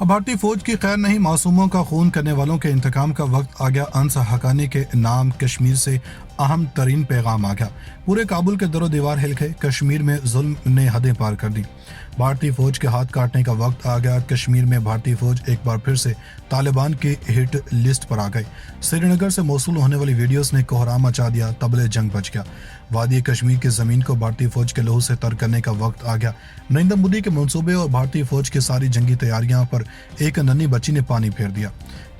अब भारतीय फौज की खैर नहीं, मासूमों का खून करने वालों के इंतकाम का वक्त आ गया। अनसा हकानी के नाम कश्मीर से अहम तरीन पैगाम आ गया। पूरे काबुल के दरो दीवार हिल गए। कश्मीर में जुल्म ने हदें पार कर दी। भारतीय फौज के हाथ काटने का वक्त आ गया। कश्मीर में भारतीय फौज एक बार फिर से तालिबान की हिट लिस्ट पर आ गई। श्रीनगर से मौसूल होने वाली वीडियोस ने कोहराम मचा दिया। तबले जंग बच गया। वादी कश्मीर की जमीन को भारतीय फौज के लहू से तर करने का वक्त आ गया। नरेंद्र मोदी के मंसूबे और भारतीय फौज की सारी जंगी तैयारियां पर एक नन्ही बच्ची ने पानी फेर दिया।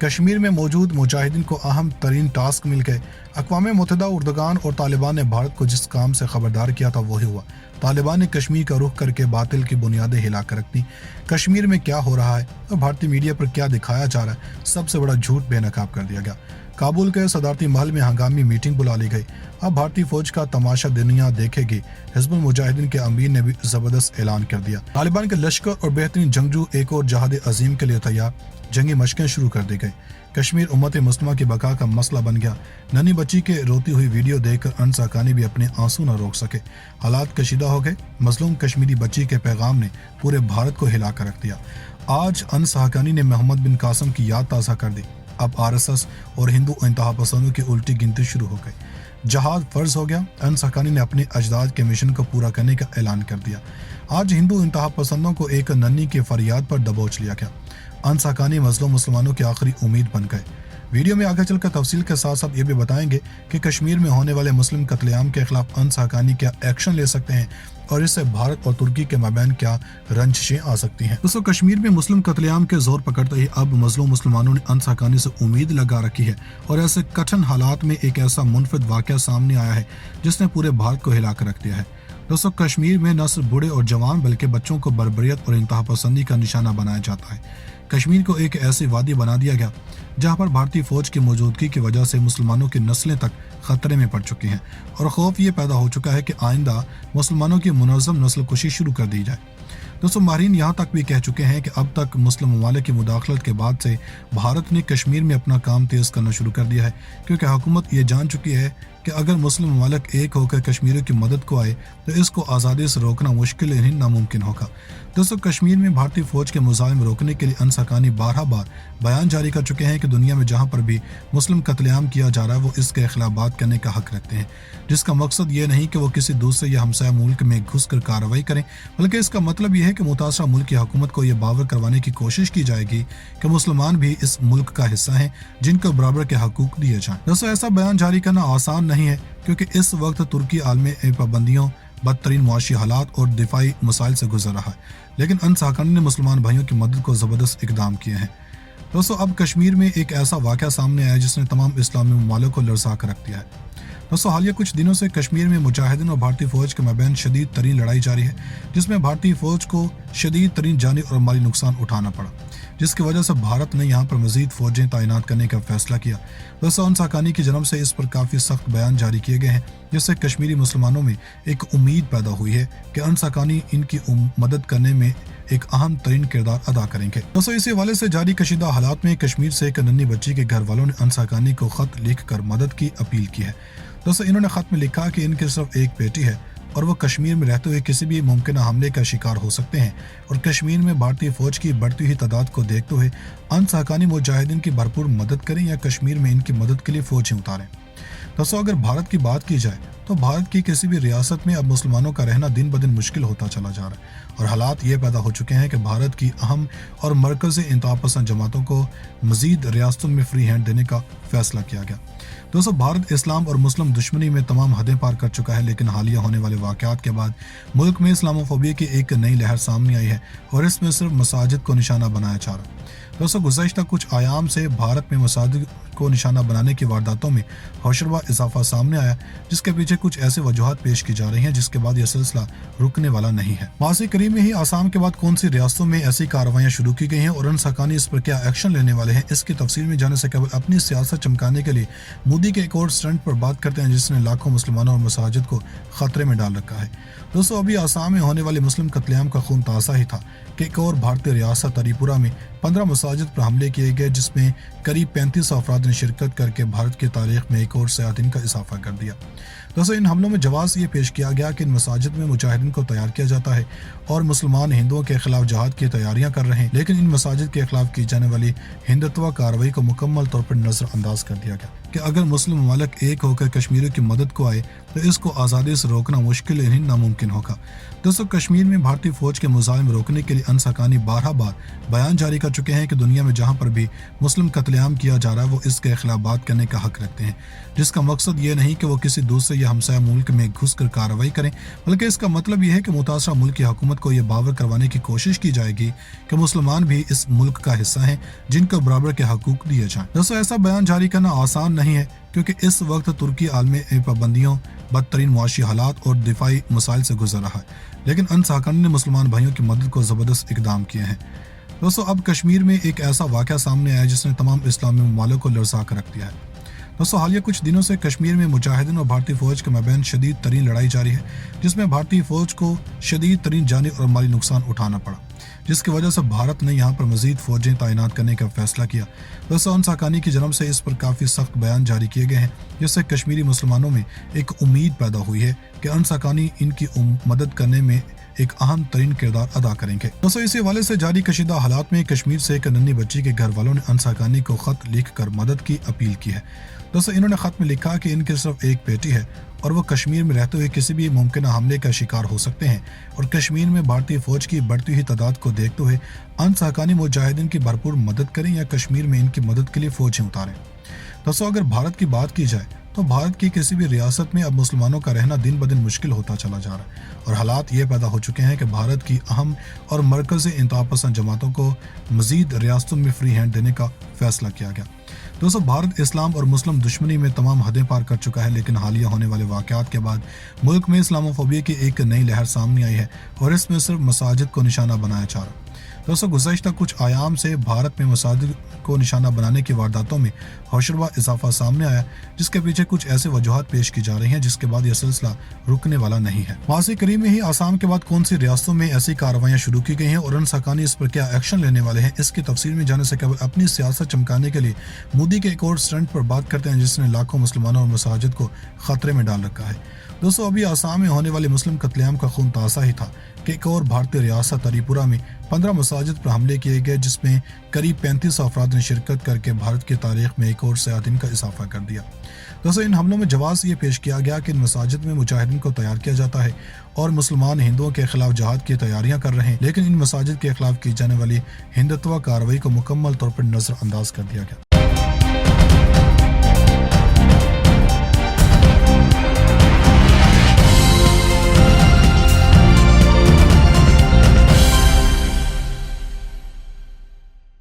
कश्मीर में मौजूद मुजाहिदीन को अहम तरीन टास्क मिल गए। अक़वाम मुत्तहिदा, उर्दुगान और तालिबान ने भारत को जिस काम से खबरदार किया था वही हुआ। तालिबान ने कश्मीर का रुख करके बातिल की बुनियादें हिला कर रख दी। कश्मीर में क्या हो रहा है और भारतीय मीडिया पर क्या दिखाया जा रहा है, सबसे बड़ा झूठ बेनकाब कर दिया गया। काबुल के सदारती महल में हंगामी मीटिंग बुला ली गई। अब भारतीय फौज का तमाशा दुनिया देखेगी। हिज़्बुल मुजाहिदीन के अमीर ने भी जबरदस्त ऐलान कर दिया। तालिबान के लश्कर और बेहतरीन जंगजू एक और जहाद अजीम के लिए तैयार। जंगी मशकें शुरू कर दी गई। कश्मीर उम्मत मुस्लिमा की बका का मसला बन गया। नन्ही बच्ची के रोती हुई वीडियो देखकर अनसा हकानी भी अपने आंसू न रोक सके। हालात कशीदा हो गए। मजलूम कश्मीरी बच्ची के पैगाम ने पूरे भारत को हिला कर रख दिया। आज अनसा हकानी ने मोहम्मद बिन कासिम की याद ताज़ा कर दी। अब आरएसएस और हिंदू इंतहा पसंदों की उल्टी गिनती शुरू हो गई। जहाद फर्ज हो गया। अनसा हकानी ने अपने अजदाद के मिशन को पूरा करने का ऐलान कर दिया। आज हिंदू इंतहा पसंदों को एक नन्ही की फरियाद पर दबोच लिया गया। अनसा हकानी मजलूम मुसलमानों की आखिरी उम्मीद बन गए। वीडियो में आगे चलकर तफसील के साथ साथ ये भी बताएंगे कि कश्मीर में होने वाले मुस्लिम कत्लेआम के खिलाफ अनसा हकानी क्या एक्शन ले सकते हैं और इससे भारत और तुर्की के माबैन क्या रंजिशें आ सकती हैं। दोस्तों, कश्मीर में मुस्लिम कत्लेआम के जोर पकड़ते ही अब मजलूम मुसलमानों ने अनसा हकानी से उम्मीद लगा रखी है और ऐसे कठिन हालात में एक ऐसा मुनफिद वाक़या सामने आया है जिसने पूरे भारत को हिला कर रख दिया है। दोस्तों, कश्मीर में न सिर्फ बूढ़े और जवान बल्कि बच्चों को बर्बरियत और इंतहा पसंदी का निशाना बनाया जाता है। कश्मीर को एक ऐसी वादी बना दिया गया जहां पर भारतीय फौज की मौजूदगी की वजह से मुसलमानों की नस्लें तक खतरे में पड़ चुकी हैं और खौफ ये पैदा हो चुका है कि आइंदा मुसलमानों की मुनज़्ज़म नस्ल कुशी शुरू कर दी जाए। दोस्तों, माहिरीन यहाँ तक भी कह चुके हैं कि अब तक मुस्लिम ममालिक की मुदाखलत के बाद से भारत ने कश्मीर में अपना काम तेज़ करना शुरू कर दिया है, क्योंकि हुकूमत ये जान चुकी है कि अगर मुस्लिम ममालिक एक होकर कश्मीरियों की मदद को आए तो इसको आज़ादी से रोकना मुश्किल नहीं नामुमकिन होगा। दोस्तों, कश्मीर में भारतीय फौज के मुजाहिम रोकने के लिए अनसा हकानी बारह बार बयान जारी कर चुके हैं कि दुनिया में जहाँ पर भी मुस्लिम कत्लेआम किया जा रहा है वो इसके खिलाफ बात करने का हक रखते हैं, जिसका मकसद ये नहीं कि वो किसी दूसरे या हमसाया मुल्क में घुस कर कार्रवाई करें, बल्कि इसका मतलब यह है कि मुतासरा मुल्क की हुकूमत को यह बावर करवाने की कोशिश की जाएगी कि मुसलमान भी इस मुल्क का हिस्सा हैं जिनको बराबर के हकूक दिए जाएं। दोस्तों, ऐसा बयान जारी करना आसान नहीं है, क्योंकि इस वक्त तुर्की आलमी पाबंदियों, बदतरीन मुआशी हालात और दिफाई मसाइल से गुजर रहा है, लेकिन अनसा हकानी ने मुसलमान भाइयों की मदद को ज़बरदस्त इकदाम किए हैं। दोस्तों, अब कश्मीर में एक ऐसा वाक़या सामने आया जिसने तमाम इस्लामी ममालिक को लरसा कर रख दिया है। दोस्तों, हालिया कुछ दिनों से कश्मीर में मुजाहिदीन और भारतीय फौज के माबैन शदीद तरीन लड़ाई जारी है, जिसमें भारतीय फौज को शदीद तरीन जानी और माली नुकसान उठाना पड़ा, जिसकी वजह से भारत ने यहाँ पर मजीद फौजें तैनात करने का फैसला किया। दोस्तों, अनसा हकानी की जन्म से इस पर काफ़ी सख्त बयान जारी किए गए हैं, जिससे कश्मीरी मुसलमानों में एक उम्मीद पैदा हुई है कि अनसा हकानी इनकी मदद करने में एक अहम तरीन किरदार अदा करेंगे। दोस्तों, इसी हवाले से जारी कशीदा हालात में कश्मीर से एक नन्ही बच्ची के घर वालों ने अनसा हकानी को खत लिख कर मदद की अपील की है। दोस्तों, इन्होंने खत में लिखा कि इनकी सिर्फ एक बेटी है और वो कश्मीर में रहते हुए किसी भी मुमकिन हमले का शिकार हो सकते हैं, और कश्मीर में भारतीय फौज की बढ़ती हुई तादाद को देखते हुए अनसा हकानी मुजाहिदीन की भरपूर मदद करें या कश्मीर में इनकी मदद के लिए फौजें उतारें। दोस्तों, अगर भारत की बात की जाए तो भारत की किसी भी रियासत में अब मुसलमानों का रहना दिन ब दिन मुश्किल होता चला जा रहा है और हालात ये पैदा हो चुके हैं कि भारत की अहम और मरकज़ी इंतहा पसंद जमातों को मज़ीद रियासतों में फ्री हैंड देने का फैसला किया गया। दोस्तों, भारत इस्लाम और मुस्लिम दुश्मनी में तमाम हदें पार कर चुका है, लेकिन हालिया होने वाले वाक़यात के बाद मुल्क में इस्लामोफोबिया की एक नई लहर सामने आई है और इसमें सिर्फ मसाजिद को निशाना बनाया जा रहा है। दोस्तों, गुज़श्ता कुछ आयाम से भारत में मसाजिद को निशाना बनाने की वारदातों में हौशरबा इजाफा सामने आया, जिसके पीछे कुछ ऐसे वजूहात पेश की जा रही हैं जिसके बाद यह सिलसिला रुकने वाला नहीं है। मासी करीम में ही आसाम के बाद कौन सी रियासतों में ऐसी कार्रवाइयाँ शुरू की गई हैं और अनसा हकानी इस पर क्या एक्शन लेने वाले हैं, इसकी तफसील में जाने से केवल अपनी सियासत चमकाने के लिए मोदी के एक और स्टंट पर बात करते हैं जिसने लाखों मुसलमानों और मसाजिद को खतरे में डाल रखा है। दोस्तों, अभी आसाम में होने वाले मुस्लिम कत्लेआम का खून ताज़ा ही था कि एक और भारतीय रियासत त्रिपुरा में 15 मसाजिद पर हमले किए गए, जिसमें करीब 35 अफराद ने शिरकत करके भारत की तारीख में एक और सयातीन का इजाफा कर दिया। दोस्तों इन हमलों में जवाब ये पेश किया गया कि इन मसाजिद में मुजाहिदीन को तैयार किया जाता है और मुसलमान हिंदुओं के खिलाफ जहाद की तैयारियां कर रहे हैं, लेकिन इन मसाजिद के खिलाफ की जाने वाली हिंदुत्व कार्रवाई को मुकम्मल तौर पर नजरअंदाज कर दिया गया कि अगर मुस्लिम ममालिक एक होकर कश्मीरियों की मदद को आए तो इसको आज़ादी से रोकना मुश्किल नहीं नामुमकिन होगा। दोस्तों कश्मीर में भारतीय फौज के मुजाहिम रोकने के लिए अनस हक्कानी 12 बार बयान जारी कर चुके हैं कि दुनिया में जहां पर भी मुस्लिम कत्लेआम किया जा रहा है वो इसके खिलाफ बात करने का हक रखते हैं, जिसका मकसद ये नहीं कि वो किसी दूसरे या हमसाया मुल्क में घुस कर कार्रवाई करें, बल्कि इसका मतलब यह है कि मुतासरा मुल्क की हुकूमत को यह बावर करवाने की कोशिश की जाएगी कि मुसलमान भी इस मुल्क का हिस्सा हैं जिनको बराबर के हकूक दिए जाएं। दोस्तों ऐसा बयान जारी करना आसान नहीं है क्योंकि इस वक्त तुर्की आलमी पाबंदियों, बदतरीन मुआशी हालात और दिफाई मसाइल से गुजर रहा है, लेकिन अनस हक्कानी ने मुसलमान भाइयों की मदद को ज़बरदस्त इकदाम किए हैं। दोस्तों अब कश्मीर में एक ऐसा वाक़या सामने आया जिसने तमाम इस्लामी ममालिक को लरज़ा कर रख दिया है। दोस्तों हालिया कुछ दिनों से कश्मीर में मुजाहिदीन और भारतीय फौज के मबैन शदीद तरीन लड़ाई जारी है, जिसमें भारतीय फौज को शदीद तरीन जानी और माली नुकसान उठाना पड़ा, जिसकी वजह से भारत ने यहाँ पर मजीद फौजें तैनात करने का फैसला किया। दोस्तों अनस हक्कानी की जनब से इस पर काफ़ी सख्त बयान जारी किए गए हैं, जिससे कश्मीरी मुसलमानों में एक उम्मीद पैदा हुई है कि अनस हक्कानी इनकी मदद करने में एक अहम तरीन किरदार अदा करेंगे। दोस्तों इसी हवाले से जारी कशीदा हालात में कश्मीर से एक नन्ही बच्ची के घर वालों ने अनस हक्कानी को खत लिख कर मदद की अपील की है। दोस्तों इन्होंने खत में लिखा कि इनकी सिर्फ एक बेटी है और वो कश्मीर में रहते हुए किसी भी मुमकिन हमले का शिकार हो सकते हैं, और कश्मीर में भारतीय फौज की बढ़ती हुई तादाद को देखते हुए अनस हक्कानी मुजाहिदीन की भरपूर मदद करें या कश्मीर में इनकी मदद के लिए फौजें उतारें। दोस्तों अगर भारत की बात की जाए तो भारत की किसी भी रियासत में अब मुसलमानों का रहना दिन ब दिन मुश्किल होता चला जा रहा है और हालात ये पैदा हो चुके हैं कि भारत की अहम और मरकज़ी इंतहा पसंद जमातों को मज़ीद रियासतों में फ्री हैंड देने का फैसला किया गया। दोस्तों भारत इस्लाम और मुस्लिम दुश्मनी में तमाम हदें पार कर चुका है, लेकिन हालिया होने वाले वाक़यात के बाद मुल्क में इस्लामोफोबिया की एक नई लहर सामने आई है और इसमें सिर्फ मसाजिद को निशाना बनाया जा रहा है। दोस्तों गुज़श्ता कुछ आयाम से भारत में मसाजिद को निशाना बनाने की वारदातों में हौशरबा इजाफा सामने आया, जिसके पीछे कुछ ऐसे वजूहात पेश की जा रही हैं जिसके बाद यह सिलसिला रुकने वाला नहीं है। माज़ी करीब में ही आसाम के बाद कौन सी रियासतों में ऐसी कार्रवाइयाँ शुरू की गई हैं और अनस हक्कानी इस पर क्या एक्शन लेने वाले हैं, इसकी तफसील में जाने से केवल अपनी सियासत चमकाने के लिए मोदी के एक और स्टंट पर बात करते हैं जिसने लाखों मुसलमानों और मसाजिद को खतरे में डाल रखा है। दोस्तों अभी आसाम में होने वाले मुस्लिम कत्लेआम का खून ताज़ा ही था कि एक और भारतीय रियासत त्रिपुरा में 15 मसाजिद पर हमले किए गए, जिसमें करीब 35 अफराद ने शिरकत करके भारत की तारीख में एक और सयातीन का इजाफा कर दिया। दोस्तों इन हमलों में जवाब ये पेश किया गया कि इन मसाजिद में मुजाहिदीन को तैयार किया जाता है और मुसलमान हिंदुओं के खिलाफ जहाद की तैयारियां कर रहे हैं, लेकिन इन मसाजिद के खिलाफ की जाने वाली हिंदुत्व कार्रवाई को मुकम्मल तौर पर नजरअंदाज कर दिया गया।